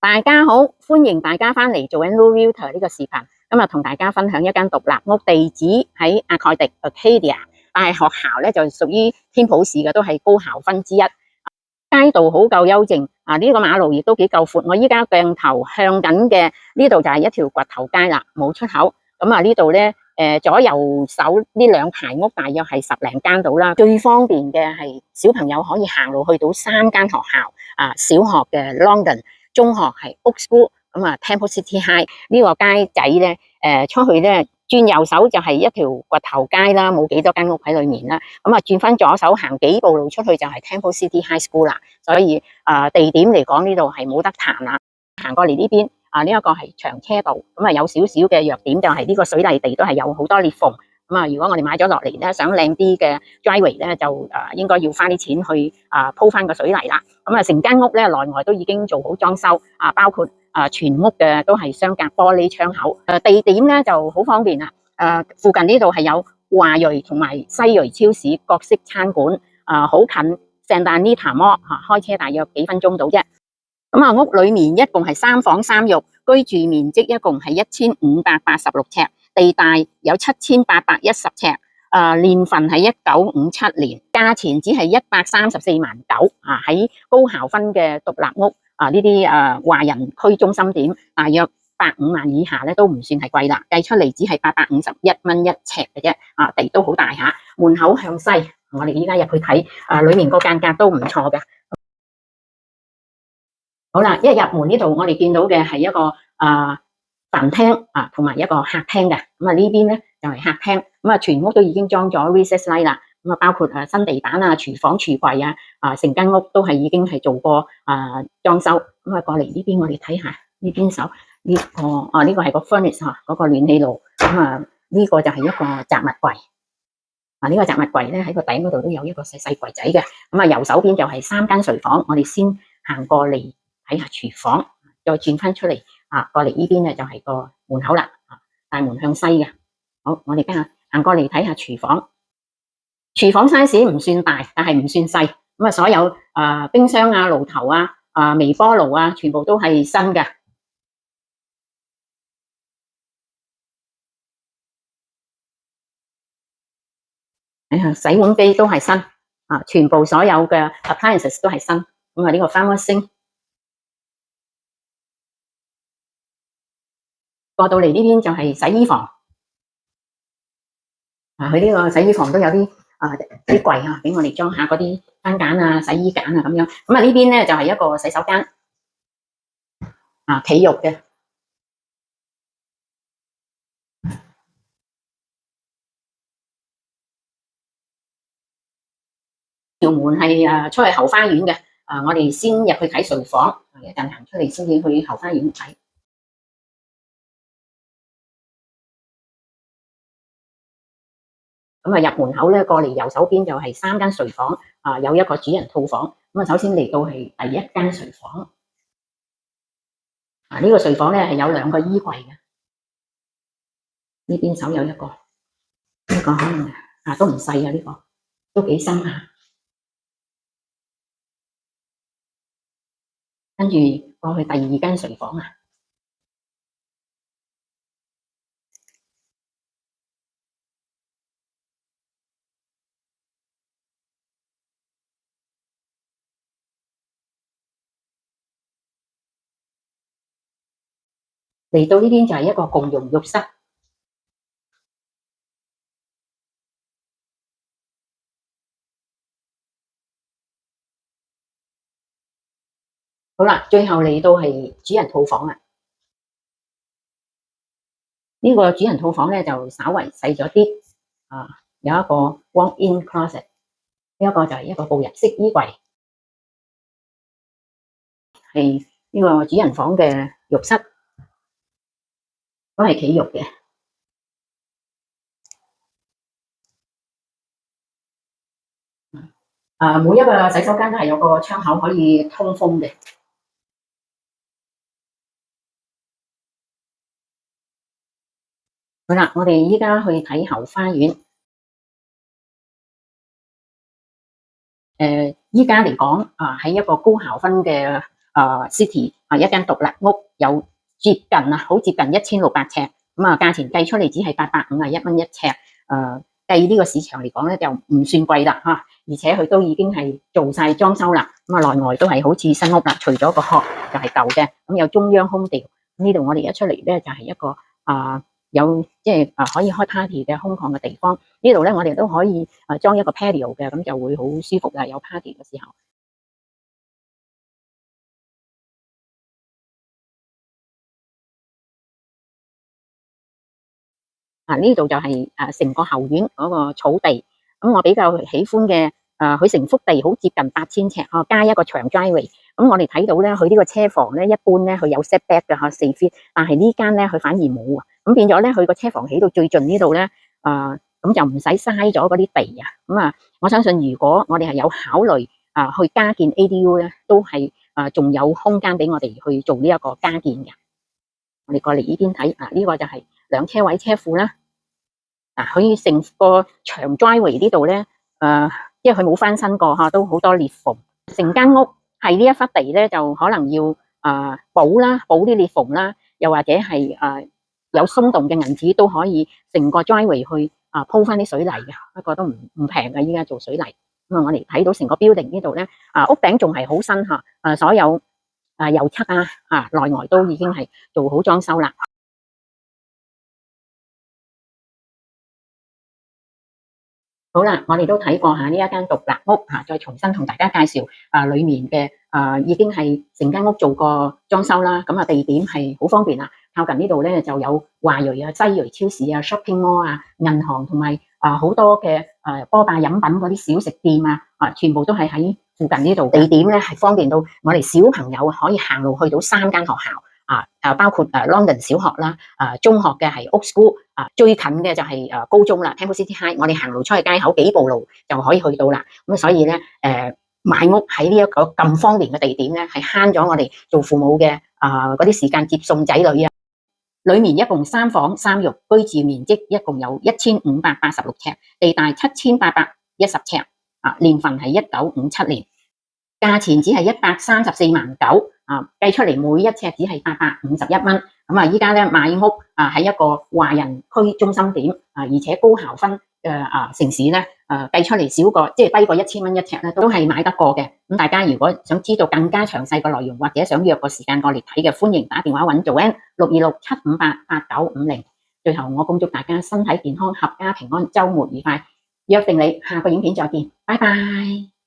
大家好，歡迎大家翻嚟做緊 Loo Realtor 呢個視頻。今日同大家分享一間獨立屋，地址喺阿蓋迪 Arcadia， 但係學校咧就屬於天普市嘅，都係高校分之一。街道好夠幽靜啊！呢個馬路亦都幾夠闊。我依家鏡頭向緊嘅呢度就係一條掘頭街啦，冇出口。咁啊呢度咧，左右手呢兩排屋大約係10零間到啦。最方便嘅係小朋友可以行路去到3間學校啊，小學嘅 London， 中學係 Oak School， 咁啊 Temple City High 呢個街仔咧，出去咧轉右手就係一條掘頭街啦，冇幾多間屋喺裏面啦。咁啊轉翻左手行幾步路出去就係 Temple City High School 啦。所以地點嚟講呢度係冇得彈啦。行過嚟呢邊啊，呢一個係長車道，咁啊有少少嘅弱點就係呢個水泥地都係有好多裂縫。咁啊，如果我哋買咗落嚟咧，想靚啲嘅 driveway 咧，就應該要花啲錢去鋪翻個水泥啦。咁啊，成間屋咧內外都已經做好裝修啊，包括全屋嘅都係雙隔玻璃窗口。地點咧就好方便啦。附近呢度係有華裔同埋西裔超市、各式餐館，好近聖誕尼塔摩嚇，開車大約幾分鐘到啫。咁啊，屋裏面一共係3房3浴，居住面積一共係1586尺，地大有7810尺。年份係1957年，價錢只係134萬9啊！喺高校分嘅獨立屋啊，呢啲華人區中心點，大約150萬以下咧都唔算係貴啦，計出嚟只係851蚊一尺嘅啫。啊，地都好大下，門口向西，我哋依家入去睇，裏面個間隔都唔錯嘅。好啦，一入門呢度，我哋見到嘅係一個飯廳啊，同埋一個客廳嘅。咁啊呢邊咧就係客廳，咁啊全屋都已經裝咗 recess light 啦。咁啊包括新地板啊、廚房、廚櫃啊，成間屋都係已經係做過裝修。咁啊過嚟呢邊，我哋睇下呢邊手呢個呢個係個 furnace 嗰個暖氣爐。咁啊呢個就係一個雜物櫃。呢個雜物櫃咧喺個頂嗰度都有一個細細櫃仔嘅。咁啊右手邊就係3間睡房，我哋先行過嚟睇下廚房，再轉翻出嚟過嚟呢邊咧就係個門口啦，大門向西嘅。好，我哋今日行過嚟睇下廚房。廚房 size 唔算大，但係唔算細。咁啊，所有冰箱啊、爐頭啊、微波爐啊，全部都係新嘅。洗碗機都係新全部所有嘅 appliances 都係新。咁啊，呢個 farmer sink。過到嚟呢邊就係洗衣房。佢呢個洗衣房都有啲啲櫃俾我哋裝下嗰啲番梘啊、洗衣梘啊咁樣。咁啊呢邊咧就係一個洗手間企浴嘅。條門係出去後花園嘅。我哋先入去睇睡房，一陣行出嚟先至去後花園睇。咁啊入門口咧過嚟右手邊就係3間睡房，有一個主人套房。咁啊首先嚟到係第一間睡房。呢個睡房咧係有2個衣櫃嘅。呢邊手有一個，呢個可能都唔細啊，呢個都幾深下。跟住過去第2間睡房嚟到呢邊就係一個共用浴室。好啦，最後嚟到係主人套房啦。呢個主人套房咧就稍為細咗啲，有一個 walk-in closet， 呢一個就係一個步入式衣櫃，係呢個主人房嘅浴室，都係企浴嘅。每一個洗手間都係有個窗口可以通風嘅。好啦，我哋依家去睇後花園。依家嚟講喺一個高校分嘅city，一間獨立屋有接近好接近1600尺，咁價錢計出嚟只係851蚊一尺，計呢個市場嚟講咧就唔算貴啦嚇，而且佢都已經係做晒裝修啦，內外都係好似新屋啦，除咗個殼就係舊嘅，咁有中央空調，呢度我哋一出嚟咧就係一個有即係可以開 party 嘅空曠嘅地方，呢度咧我哋都可以裝一個 patio 嘅，咁就會好舒服啦，有 party 嘅時候。呢度就係成個後院嗰個草地，咁我比較喜歡嘅佢成幅地好接近8000尺，加一個長 driveway。咁我哋睇到咧，佢呢個車房咧一般咧佢有 setback 嘅4 feet，但係呢間咧佢反而冇啊，咁變咗咧佢個車房起到最盡呢度咧，咁就唔使嘥咗嗰啲地啊。咁我相信如果我哋係有考慮去加建 ADU 咧，都係仲有空間俾我哋去做呢一個加建嘅。我哋過嚟呢邊睇呢個就係兩車位車庫啦。佢成個長 driveway 呢度咧，因為佢冇翻新過都好多裂縫。成間屋係呢一忽地咧，就可能要補啲裂縫啦，又或者係有鬆動嘅銀紙都可以成個 driveway 去鋪翻啲水泥嘅，不過都唔平嘅，依家做水泥。咁我哋睇到成個 building 呢度咧，屋頂仲係好新所有油漆內外都已經係做好裝修啦。好啦，我哋都睇過呢一間獨立屋再重新同大家介紹裏面嘅已經係成間屋做過裝修啦，咁地點係好方便啦，靠近呢度咧就有華裔西裔超市shopping mall 銀行同埋好多嘅波霸飲品嗰啲小食店全部都係喺附近呢度。地點咧係方便到我哋小朋友可以行路去到3間學校。包括London 小學啦，中學嘅係 Oak School，最近嘅就係高中啦 ，Temple City High， 我哋行路出去街口幾步路就可以去到啦。咁所以咧，買屋喺呢一個咁方便嘅地點咧，係慳咗我哋做父母嘅嗰啲時間接送仔女啊。裏面一共3房3浴，居住面積一共有1586尺，地大7810尺，年份係1957年。價錢只係134萬9，計出嚟每一尺只係851蚊。咁依家咧買屋喺一個華人區中心點而且高校分嘅城市咧計出嚟少過即係低過1000蚊一尺咧，都係買得過嘅。咁大家如果想知道更加詳細嘅內容，或者想約個時間過嚟睇嘅，歡迎打電話揾Joanne626-758-8950。最後我恭祝大家身體健康、合家平安、週末愉快。約定你下個影片再見，拜拜。